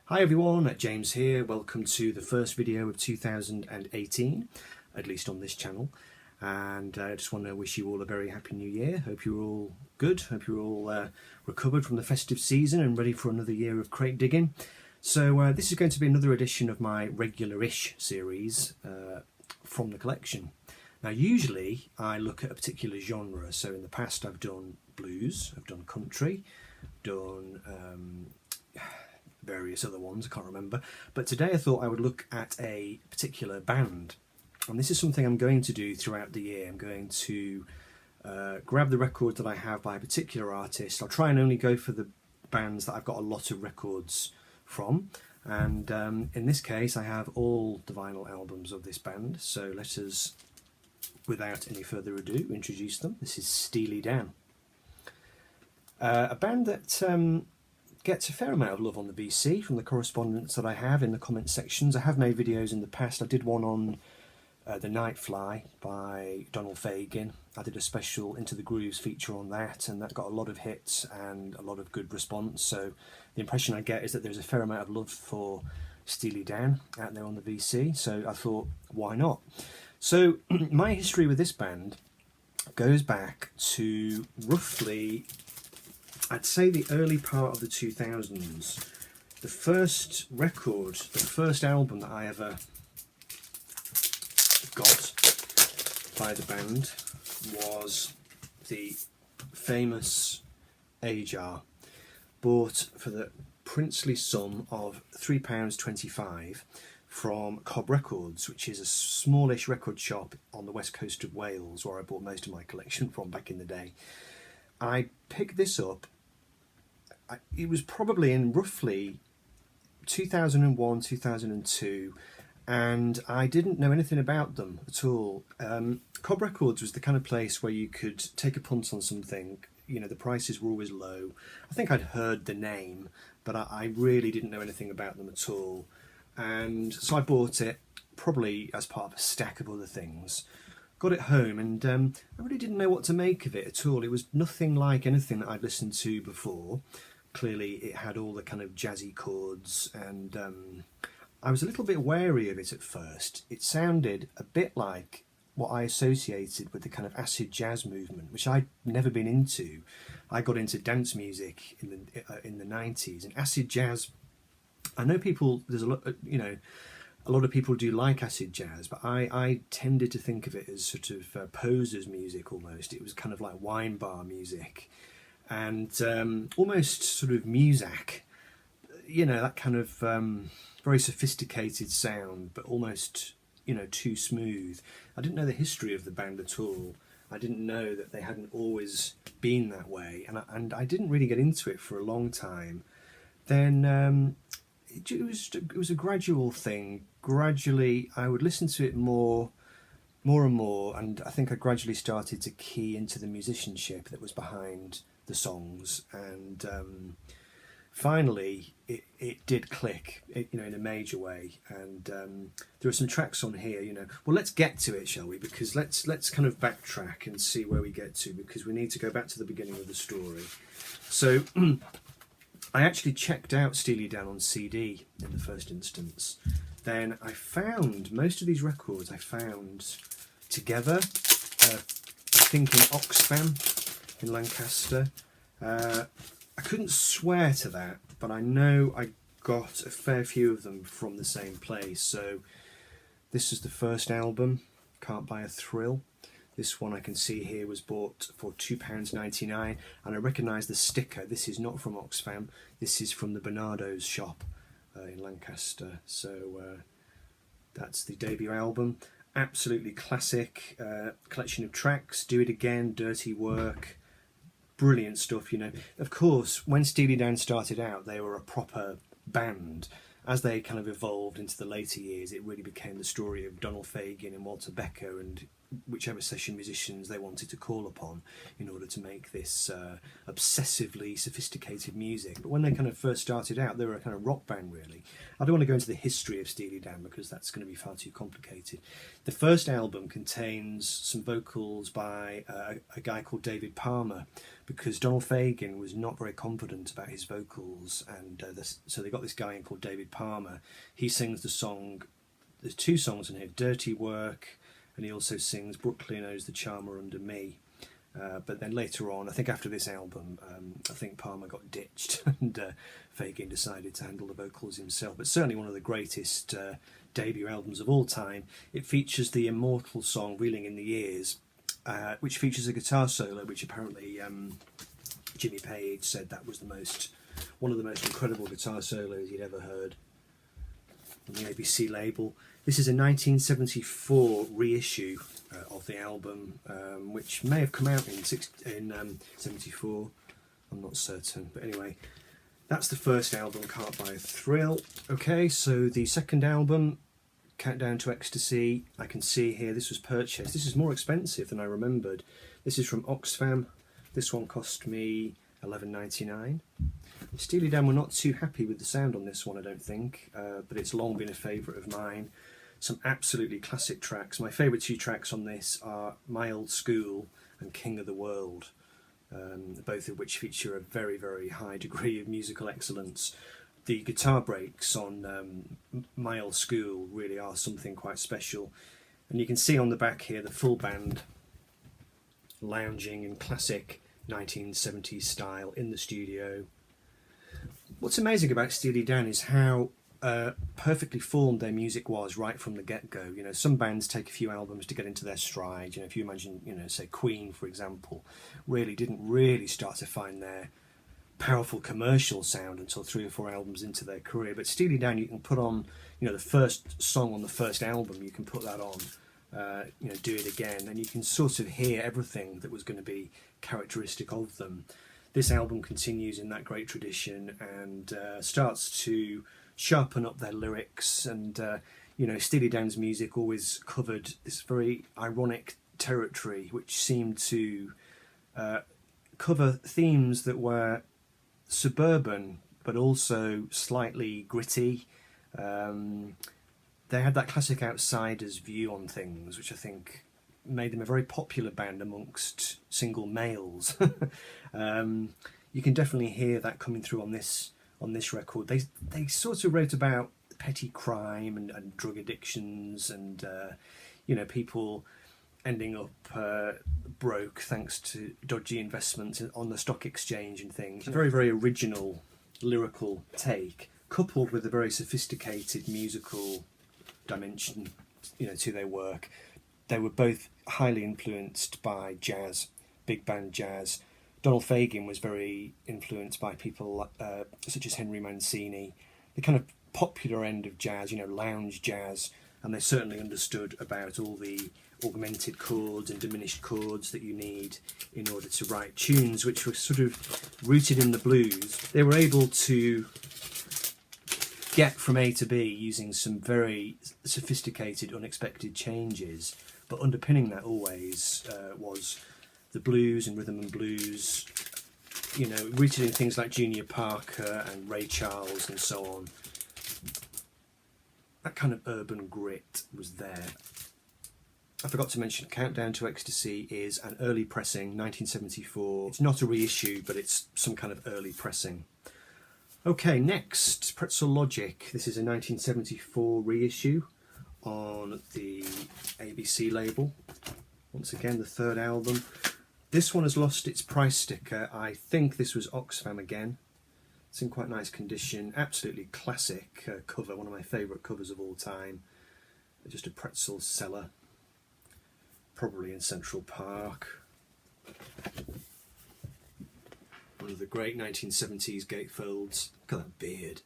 Hi everyone, James here. Welcome to the first video of 2018, at least on this channel. And I just want to wish you all a very happy new year. Hope you're all good. Hope you're all recovered from the festive season and ready for another year of crate digging. So this is going to be another edition of my regular-ish series from the collection. Now usually I look at a particular genre. So in the past I've done blues, I've done country, done various other ones, I can't remember. But today I thought I would look at a particular band. And this is something I'm going to do throughout the year. I'm going to grab the records that I have by a particular artist. I'll try and only go for the bands that I've got a lot of records from. And in this case I have all the vinyl albums of this band. So let us, without any further ado, introduce them. This is Steely Dan. A band that gets a fair amount of love on the VC from the correspondence that I have in the comment sections. I have made videos in the past. I did one on The Night Fly by Donald Fagen. I did a special Into the Grooves feature on that, and that got a lot of hits and a lot of good response. So the impression I get is that there's a fair amount of love for Steely Dan out there on the VC. So I thought, why not? So my history with this band goes back to roughly, I'd say, the early part of the 2000s. The first record, the first album that I ever got by the band was the famous A-Jar, bought for the princely sum of £3.25 from Cobb Records, which is a smallish record shop on the west coast of Wales, where I bought most of my collection from back in the day. I picked this up. It was probably in roughly 2001, 2002, and I didn't know anything about them at all. Cobb Records was the kind of place where you could take a punt on something. You know, the prices were always low. I think I'd heard the name, but I really didn't know anything about them at all. And so I bought it, probably as part of a stack of other things. Got it home, and I really didn't know what to make of it at all. It was nothing like anything that I'd listened to before. Clearly it had all the kind of jazzy chords, and I was a little bit wary of it at first. It sounded a bit like what I associated with the kind of acid jazz movement, which I'd never been into. I got into dance music in the 90s, and acid jazz, I know people, there's a lot, you know, a lot of people do like acid jazz, but I tended to think of it as sort of posers music almost. It was kind of like wine bar music, and almost sort of Muzak, you know, that kind of very sophisticated sound, but almost, you know, too smooth. I didn't know the history of the band at all. I didn't know that they hadn't always been that way, and I didn't really get into it for a long time. Then it was a gradual thing. Gradually, I would listen to it more and more, and I think I gradually started to key into the musicianship that was behind the songs, and finally it did click, you know, in a major way. And there are some tracks on here, you know. Well, let's get to it, shall we? Because let's kind of backtrack and see where we get to, because we need to go back to the beginning of the story. So I actually checked out Steely Dan on CD in the first instance. Then I found most of these records I found together, I think in Oxfam in Lancaster. I couldn't swear to that, but I know I got a fair few of them from the same place. So this is the first album, Can't Buy a Thrill. This one I can see here was bought for £2.99, and I recognise the sticker. This is not from Oxfam, this is from the Bernardo's shop in Lancaster. So that's the debut album. Absolutely classic collection of tracks. Do It Again, Dirty Work, brilliant stuff, you know. Of course, when Steely Dan started out, they were a proper band. As they kind of evolved into the later years, it really became the story of Donald Fagen and Walter Becker and whichever session musicians they wanted to call upon in order to make this obsessively sophisticated music. But when they kind of first started out, they were a kind of rock band, really. I don't want to go into the history of Steely Dan because that's going to be far too complicated. The first album contains some vocals by a guy called David Palmer, because Donald Fagen was not very confident about his vocals, and so they got this guy in called David Palmer. He sings the song, there's two songs in here, Dirty Work, and he also sings Brooklyn Owes the Charmer Under Me. But then later on, I think after this album, I think Palmer got ditched and Fagen decided to handle the vocals himself. But certainly one of the greatest debut albums of all time. It features the immortal song Reeling in the Years, which features a guitar solo, which apparently Jimmy Page said that was one of the most incredible guitar solos he'd ever heard on the ABC label. This is a 1974 reissue of the album, which may have come out in 74. I'm not certain, but anyway, that's the first album, Can't Buy a Thrill. Okay, so the second album, Countdown to Ecstasy, I can see here this was purchased. This is more expensive than I remembered. This is from Oxfam. This one cost me $11.99. Steely Dan were not too happy with the sound on this one, I don't think, but it's long been a favourite of mine. Some absolutely classic tracks. My favourite two tracks on this are My Old School and King of the World, both of which feature a very, very high degree of musical excellence. The guitar breaks on My Old School really are something quite special. And you can see on the back here the full band lounging in classic 1970s style in the studio. What's amazing about Steely Dan is how perfectly formed their music was right from the get-go. You know, some bands take a few albums to get into their stride. You know, if you imagine, you know, say Queen, for example, didn't really start to find their powerful commercial sound until 3 or 4 albums into their career. But Steely Dan, you can put on, you know, the first song on the first album, you can put that on, you know, Do It Again, and you can sort of hear everything that was going to be characteristic of them. This album continues in that great tradition and starts to sharpen up their lyrics, and you know, Steely Dan's music always covered this very ironic territory, which seemed to cover themes that were suburban but also slightly gritty. They had that classic outsider's view on things, which I think made them a very popular band amongst single males. You can definitely hear that coming through on this record. They sort of wrote about petty crime and drug addictions and you know, people ending up broke thanks to dodgy investments on the stock exchange and things. A very, very original lyrical take, coupled with a very sophisticated musical dimension, you know, to their work. They were both highly influenced by jazz, big band jazz. Donald Fagen was very influenced by people such as Henry Mancini, the kind of popular end of jazz, you know, lounge jazz, and they certainly understood about all the augmented chords and diminished chords that you need in order to write tunes which were sort of rooted in the blues. They were able to get from A to B using some very sophisticated, unexpected changes, but underpinning that always was the blues and rhythm and blues, you know, rooted in things like Junior Parker and Ray Charles and so on. That kind of urban grit was there. I forgot to mention Countdown to Ecstasy is an early pressing, 1974. It's not a reissue, but it's some kind of early pressing. Okay, next, Pretzel Logic. This is a 1974 reissue on the ABC label. Once again, the third album. This one has lost its price sticker. I think this was Oxfam again. It's in quite nice condition. Absolutely classic cover, one of my favourite covers of all time. Just a pretzel seller, probably in Central Park. One of the great 1970s gatefolds. Look at that beard.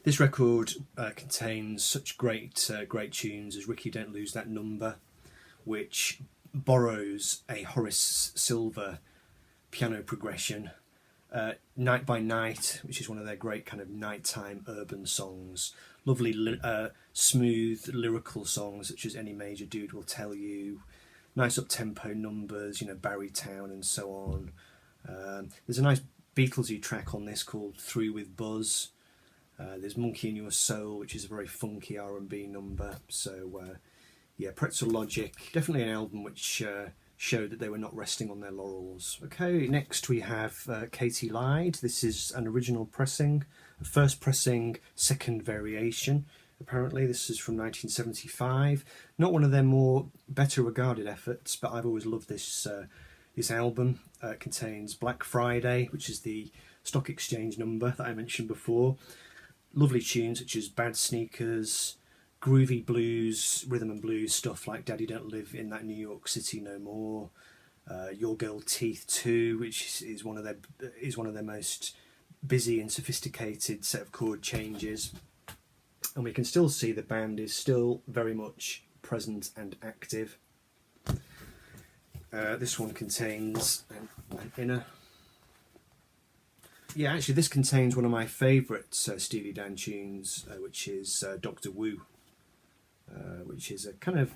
This record contains such great tunes as Ricky Don't Lose That Number, which borrows a Horace Silver piano progression Night by Night, which is one of their great kind of nighttime urban songs. Lovely, smooth, lyrical songs such as Any Major Dude Will Tell You. Nice up-tempo numbers, you know, Barrytown and so on. There's a nice Beatlesy track on this called Through With Buzz. There's Monkey in Your Soul, which is a very funky R&B number. So, yeah, Pretzel Logic, definitely an album which showed that they were not resting on their laurels. Okay, next we have Katy Lied. This is an original pressing, a first pressing, second variation. Apparently this is from 1975. Not one of their more better regarded efforts, but I've always loved this this album. It contains Black Friday, which is the stock exchange number that I mentioned before. Lovely tunes such as Bad Sneakers, groovy blues, rhythm and blues stuff like Daddy Don't Live in That New York City No More, Your Girl Teeth 2, which is one of their most busy and sophisticated set of chord changes. And we can still see the band is still very much present and active. This one contains an inner. Yeah, actually this contains one of my favourite Steely Dan tunes, which is Doctor Wu, which is a kind of,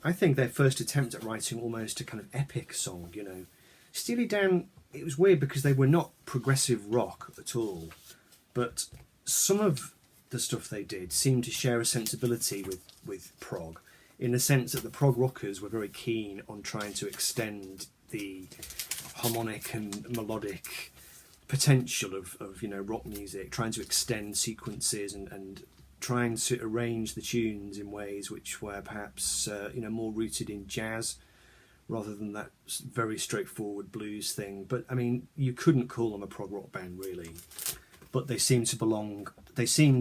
I think, their first attempt at writing almost a kind of epic song, you know. Steely Dan, it was weird because they were not progressive rock at all, but some of the stuff they did seemed to share a sensibility with prog, in the sense that the prog rockers were very keen on trying to extend the harmonic and melodic potential of you know, rock music, trying to extend sequences and trying to arrange the tunes in ways which were perhaps you know, more rooted in jazz rather than that very straightforward blues thing. But I mean, you couldn't call them a prog rock band really, but they seem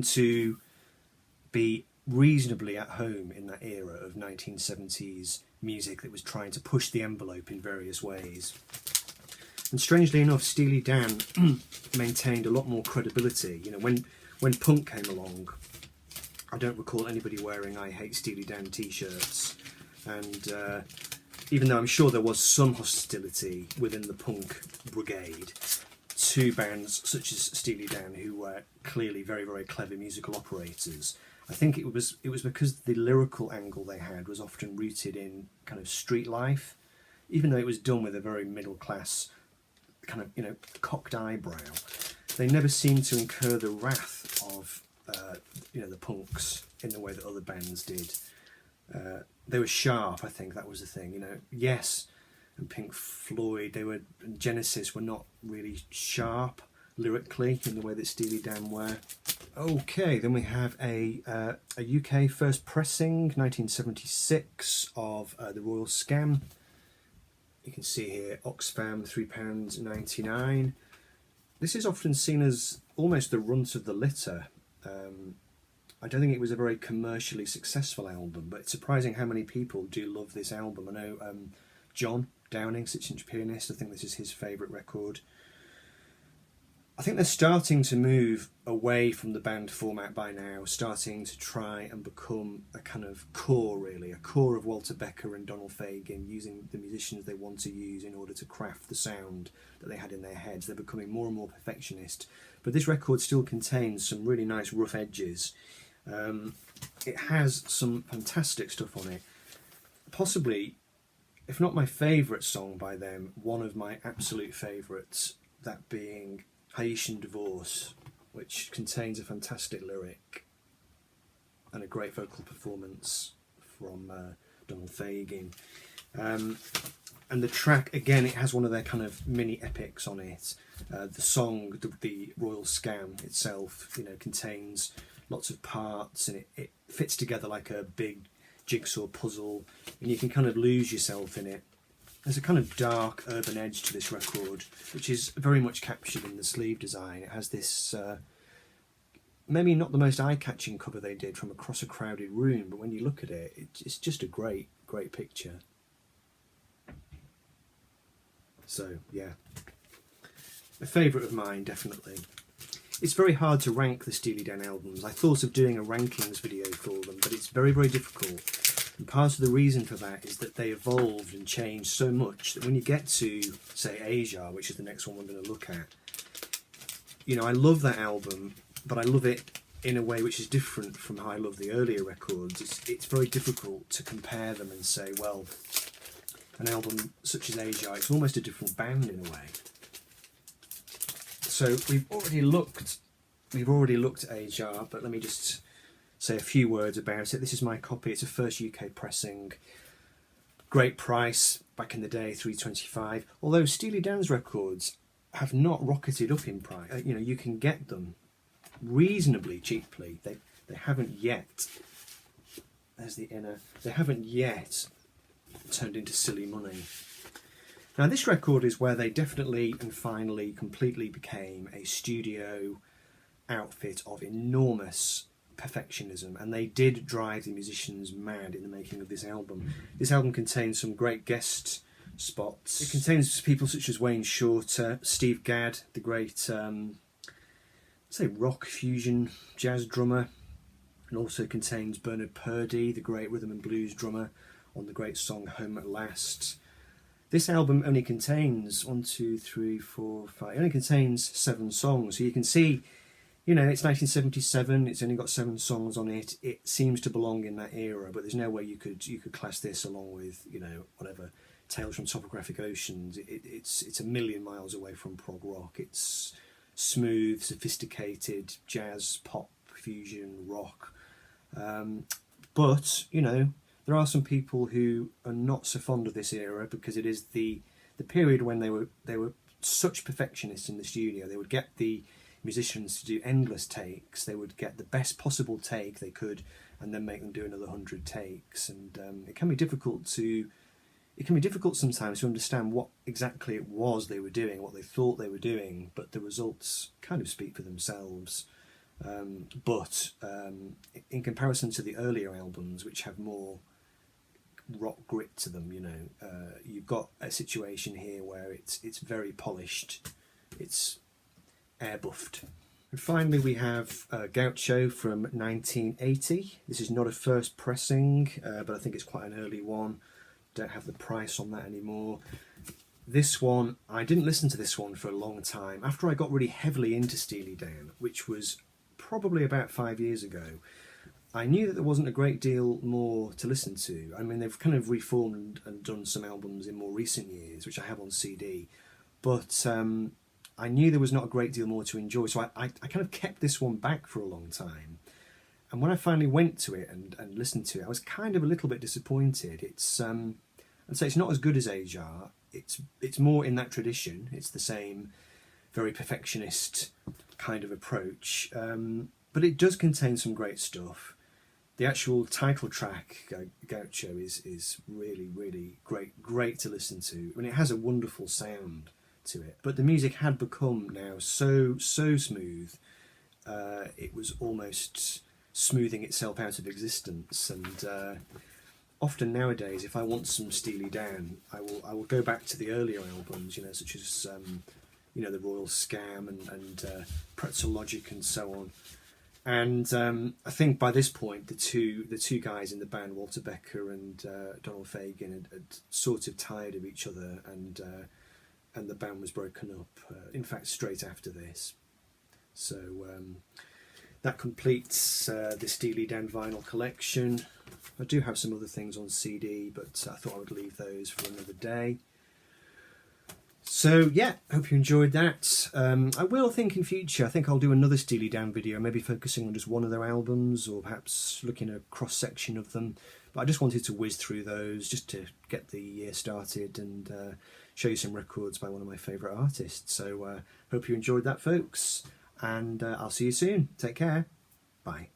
to be reasonably at home in that era of 1970s music that was trying to push the envelope in various ways. And strangely enough, Steely Dan maintained a lot more credibility. You know, when punk came along, I don't recall anybody wearing I Hate Steely Dan t-shirts, and even though I'm sure there was some hostility within the punk brigade to bands such as Steely Dan, who were clearly very, very clever musical operators, I think it was because the lyrical angle they had was often rooted in kind of street life, even though it was done with a very middle class kind of, you know, cocked eyebrow. They never seemed to incur the wrath of you know, the punks in the way that other bands did. They were sharp, I think that was the thing. You know, Yes and Pink Floyd, and Genesis were not really sharp lyrically in the way that Steely Dan were. Okay, then we have a UK first pressing, 1976, of The Royal Scam. You can see here, Oxfam, £3.99. This is often seen as almost the runt of the litter. I don't think it was a very commercially successful album, but it's surprising how many people do love this album. I know John Downing, 6-inch pianist, I think this is his favourite record. I think they're starting to move away from the band format by now, starting to try and become a kind of core, really, a core of Walter Becker and Donald Fagen, using the musicians they want to use in order to craft the sound that they had in their heads. They're becoming more and more perfectionist, but this record still contains some really nice rough edges. It has some fantastic stuff on it. Possibly, if not my favourite song by them, one of my absolute favourites, that being Haitian Divorce, which contains a fantastic lyric and a great vocal performance from Donald Fagen. And the track, again, it has one of their kind of mini epics on it. The song, the Royal Scam itself, you know, contains lots of parts, and it fits together like a big jigsaw puzzle, and you can kind of lose yourself in it. There's a kind of dark urban edge to this record, which is very much captured in the sleeve design. It has this, maybe not the most eye-catching cover they did, from Across a Crowded Room, but when you look at it, it's just a great, great picture. So, yeah. A favourite of mine, definitely. It's very hard to rank the Steely Dan albums. I thought of doing a rankings video for them, but it's very, very difficult And part of the reason for that is that they evolved and changed so much that when you get to, say, Asia, which is the next one we're going to look at, you know, I love that album, but I love it in a way which is different from how I love the earlier records. It's very difficult to compare them and say, well, an album such as Asia, it's almost a different band in a way. So we've already looked at Asia, but let me just say a few words about it. This is my copy. It's a first UK pressing. Great price back in the day, $3.25. Although Steely Dan's records have not rocketed up in price. You know, you can get them reasonably cheaply. They haven't yet. There's the inner. They haven't yet turned into silly money. Now this record is where they definitely and finally completely became a studio outfit of enormous perfectionism, and they did drive the musicians mad in the making of this album. This album contains some great guest spots. It contains people such as Wayne Shorter, Steve Gadd, the great say rock fusion jazz drummer, and also contains Bernard Purdie, the great rhythm and blues drummer, on the great song Home at Last. This album only contains 1, 2, 3, 4, 5. It only contains 7 songs, so you can see, you know, it's 1977. It's only got 7 songs on it. It seems to belong in that era, but there's no way you could class this along with, you know, whatever, Tales from Topographic Oceans. It's a million miles away from prog rock. It's smooth, sophisticated jazz, pop, fusion, rock. But, you know, there are some people who are not so fond of this era because it is the period when they were such perfectionists in the studio. They would get the musicians to do endless takes. They would get the best possible take they could and then make them do another 100 takes. And it can be difficult sometimes to understand what exactly it was they were doing, what they thought they were doing, but the results kind of speak for themselves. But in comparison to the earlier albums, which have more rock grit to them, you know, you've got a situation here where it's very polished, it's air buffed. And finally we have Gaucho from 1980. This is not a first pressing, but I think it's quite an early one. Don't have the price on that anymore. This one, I didn't listen to this one for a long time. After I got really heavily into Steely Dan, which was probably about 5 years ago, I knew that there wasn't a great deal more to listen to. I mean, they've kind of reformed and done some albums in more recent years, which I have on CD, but I knew there was not a great deal more to enjoy, so I kind of kept this one back for a long time. And when I finally went to it and listened to it, I was kind of a little bit disappointed. It's I'd say it's not as good as Ajar. It's more in that tradition. It's the same very perfectionist kind of approach, but it does contain some great stuff. The actual title track, Gaucho, is really, really great to listen to. I mean, it has a wonderful sound to it, but the music had become now so smooth, it was almost smoothing itself out of existence. And often nowadays, if I want some Steely Dan, I will go back to the earlier albums, you know, such as you know, the Royal Scam and Pretzel Logic and so on. And I think by this point, the two guys in the band, Walter Becker and Donald Fagen, had sort of tired of each other, and the band was broken up. In fact, straight after this. So that completes the Steely Dan vinyl collection. I do have some other things on CD, but I thought I would leave those for another day. So yeah, hope you enjoyed that. I will think in future, I think I'll do another Steely Dan video, maybe focusing on just one of their albums, or perhaps looking at a cross-section of them. But I just wanted to whiz through those just to get the year started and show you some records by one of my favourite artists. So hope you enjoyed that, folks, and I'll see you soon. Take care. Bye.